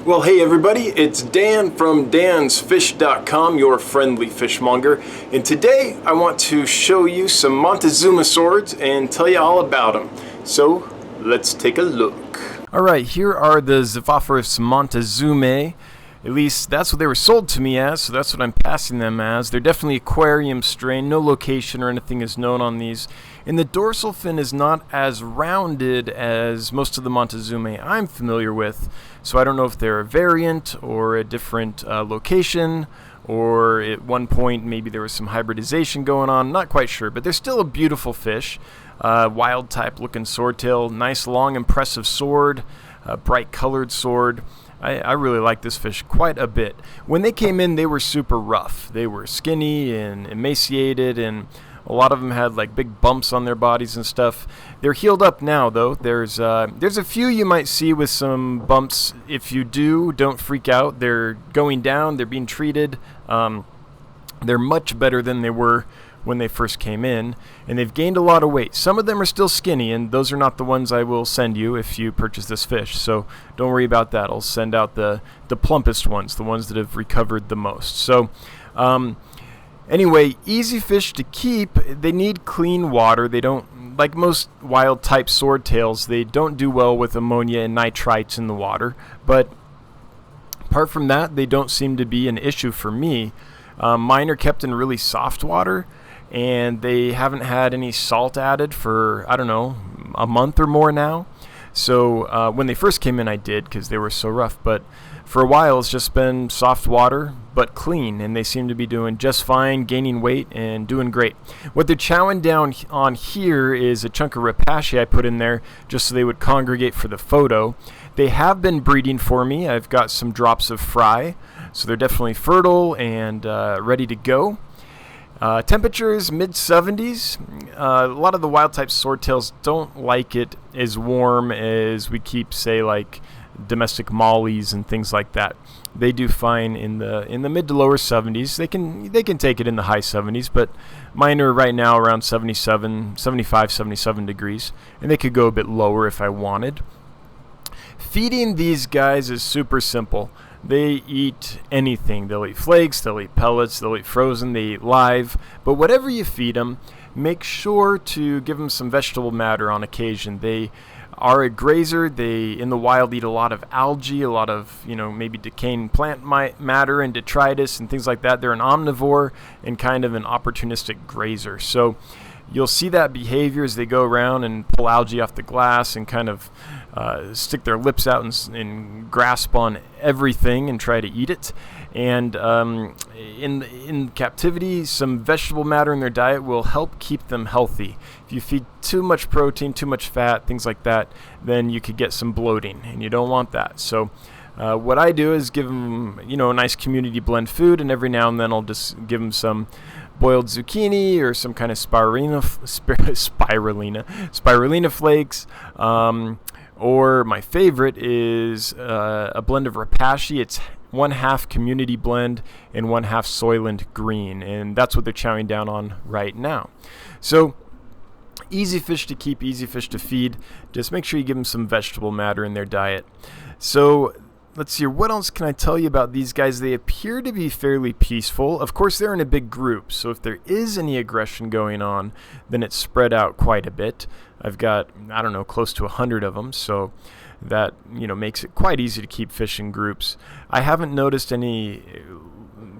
Well, hey everybody, it's Dan from dansfish.com, your friendly fishmonger, and today I want to show you some Montezumae swords and tell you all about them. So, let's take a look. Alright, here are the Zephophoros Montezumae. At least that's what they were sold to me as, so that's what I'm passing them as. They're definitely aquarium strain, no location or anything is known on these. And the dorsal fin is not as rounded as most of the Montezumae I'm familiar with, so I don't know if they're a variant or a different location, or at one point maybe there was some hybridization going on, not quite sure, but they're still a beautiful fish. Wild type looking swordtail, nice long impressive sword, bright colored sword. I really like this fish quite a bit. When they came in, they were super rough. They were skinny and emaciated, and a lot of them had like big bumps on their bodies and stuff. They're healed up now, though. There's a few you might see with some bumps. If you do, don't freak out. They're going down. They're being treated. They're much better than they were when they first came in, and they've gained a lot of weight. Some of them are still skinny, and those are not the ones I will send you if you purchase this fish, so don't worry about that. I'll send out the plumpest ones, the ones that have recovered the most. So anyway, easy fish to keep. They need clean water. They don't, like most wild type swordtails, they don't do well with ammonia and nitrites in the water, but apart from that, they don't seem to be an issue for me. Mine are kept in really soft water, and they haven't had any salt added for, I don't know, a month or more now. So when they first came in I did, because they were so rough, but for a while it's just been soft water but clean, and they seem to be doing just fine, gaining weight and doing great. What they're chowing down on here is a chunk of rapashi I put in there just so they would congregate for the photo. They have been breeding for me. I've got some drops of fry, so they're definitely fertile and ready to go. Temperatures mid-70s. A lot of the wild type swordtails don't like it as warm as we keep, say, like domestic mollies and things like that. They do fine in the mid to lower 70s. They can take it in the high 70s, but mine are right now around 75, 77 degrees, and they could go a bit lower if I wanted. Feeding these guys is super simple. They eat anything. They'll eat flakes, they'll eat pellets, they'll eat frozen, they eat live. But whatever you feed them, make sure to give them some vegetable matter on occasion. They are a grazer. They, in the wild, eat a lot of algae, a lot of, maybe decaying plant matter and detritus and things like that. They're an omnivore and kind of an opportunistic grazer. So you'll see that behavior as they go around and pull algae off the glass and kind of stick their lips out and grasp on everything and try to eat it. And in captivity, some vegetable matter in their diet will help keep them healthy. If you feed too much protein, too much fat, things like that, then you could get some bloating, and you don't want that. So what I do is give them, a nice community blend food, and every now and then I'll just give them some boiled zucchini or some kind of spirulina flakes. Or my favorite is a blend of rapashi. It's 1/2 community blend and 1/2 Soylent Green, and that's what they're chowing down on right now. So easy fish to keep, easy fish to feed. Just make sure you give them some vegetable matter in their diet. So let's see, what else can I tell you about these guys? They appear to be fairly peaceful. Of course, they're in a big group, so if there is any aggression going on, then it's spread out quite a bit. I've got, close to 100 of them, so that, makes it quite easy to keep fish in groups. I haven't noticed any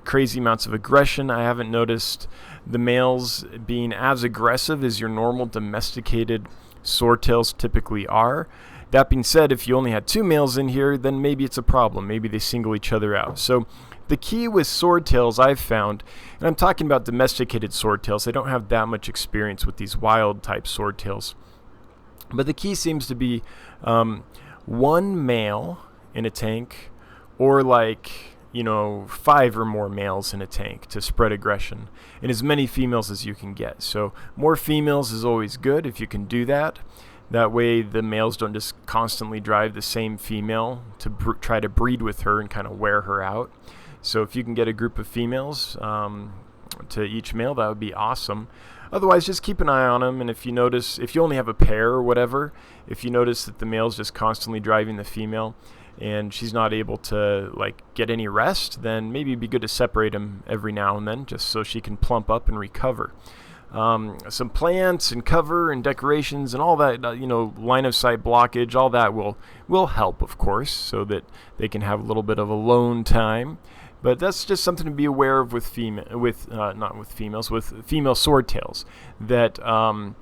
crazy amounts of aggression. I haven't noticed the males being as aggressive as your normal domesticated swordtails typically are. That being said, if you only had 2 males in here, then maybe it's a problem. Maybe they single each other out. So the key with swordtails I've found, and I'm talking about domesticated swordtails, I don't have that much experience with these wild type swordtails, but the key seems to be 1 male in a tank, or 5 or more males in a tank to spread aggression, and as many females as you can get. So more females is always good if you can do that. That way the males don't just constantly drive the same female to try to breed with her and kind of wear her out. So if you can get a group of females to each male, that would be awesome. Otherwise, just keep an eye on them, and if you notice, if you only have a pair or whatever, if you notice that the male's just constantly driving the female, and she's not able to like get any rest, then maybe it'd be good to separate them every now and then, just so she can plump up and recover. Some plants and cover and decorations and all that, line of sight blockage, all that will help, of course, so that they can have a little bit of alone time. But that's just something to be aware of with female swordtails, that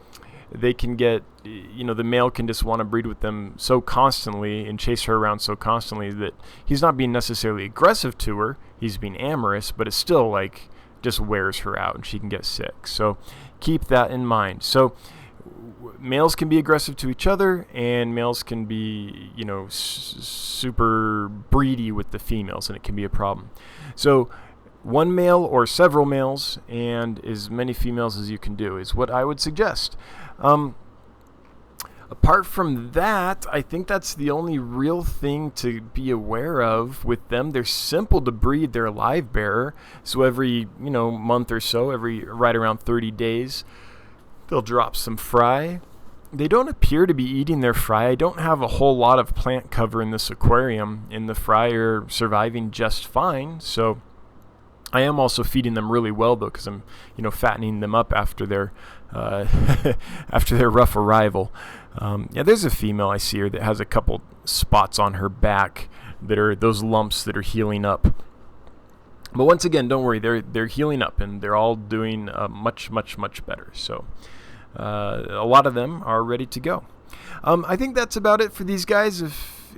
they can get, the male can just want to breed with them so constantly and chase her around so constantly that he's not being necessarily aggressive to her, he's being amorous, but it's still like just wears her out and she can get sick. So keep that in mind. So males can be aggressive to each other, and males can be, super breedy with the females, and it can be a problem. So one male or several males and as many females as you can do is what I would suggest. Apart from that, I think that's the only real thing to be aware of with them. They're simple to breed. They're a live bearer. So every, month or so, right around 30 days, they'll drop some fry. They don't appear to be eating their fry. I don't have a whole lot of plant cover in this aquarium, and the fry are surviving just fine. So I am also feeding them really well, though, because I'm, fattening them up after their after their rough arrival. There's a female I see here that has a couple spots on her back that are those lumps that are healing up. But once again, don't worry, they're healing up, and they're all doing much better. So a lot of them are ready to go. I think that's about it for these guys.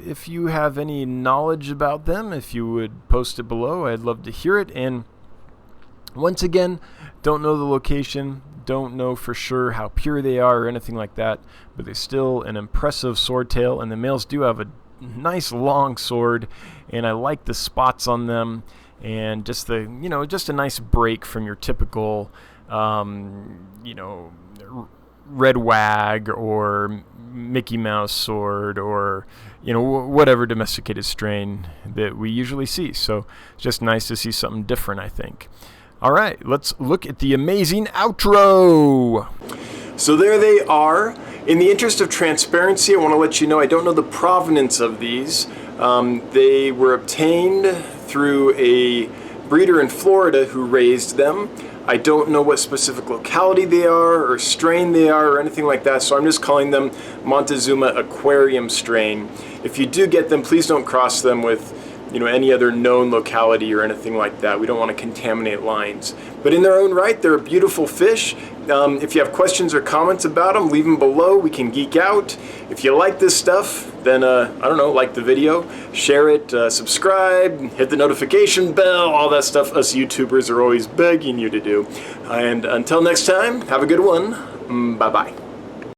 If you have any knowledge about them, if you would post it below, I'd love to hear it. And once again, don't know the location, don't know for sure how pure they are or anything like that, but they're still an impressive swordtail, and the males do have a nice long sword, and I like the spots on them, and just just a nice break from your typical, red wag or Mickey Mouse sword, or whatever domesticated strain that we usually see. So it's just nice to see something different, I think. All right, let's look at the amazing outro. So there they are. In the interest of transparency, I want to let you know I don't know the provenance of these. They were obtained through a breeder in Florida who raised them. I don't know what specific locality they are or strain they are or anything like that, so I'm just calling them Montezumae aquarium strain. If you do get them, please don't cross them with any other known locality or anything like that. We don't want to contaminate lines. But in their own right, they're a beautiful fish. If you have questions or comments about them, leave them below. We can geek out. If you like this stuff, then, like the video, share it, subscribe, hit the notification bell, all that stuff us YouTubers are always begging you to do. And until next time, have a good one. Bye-bye.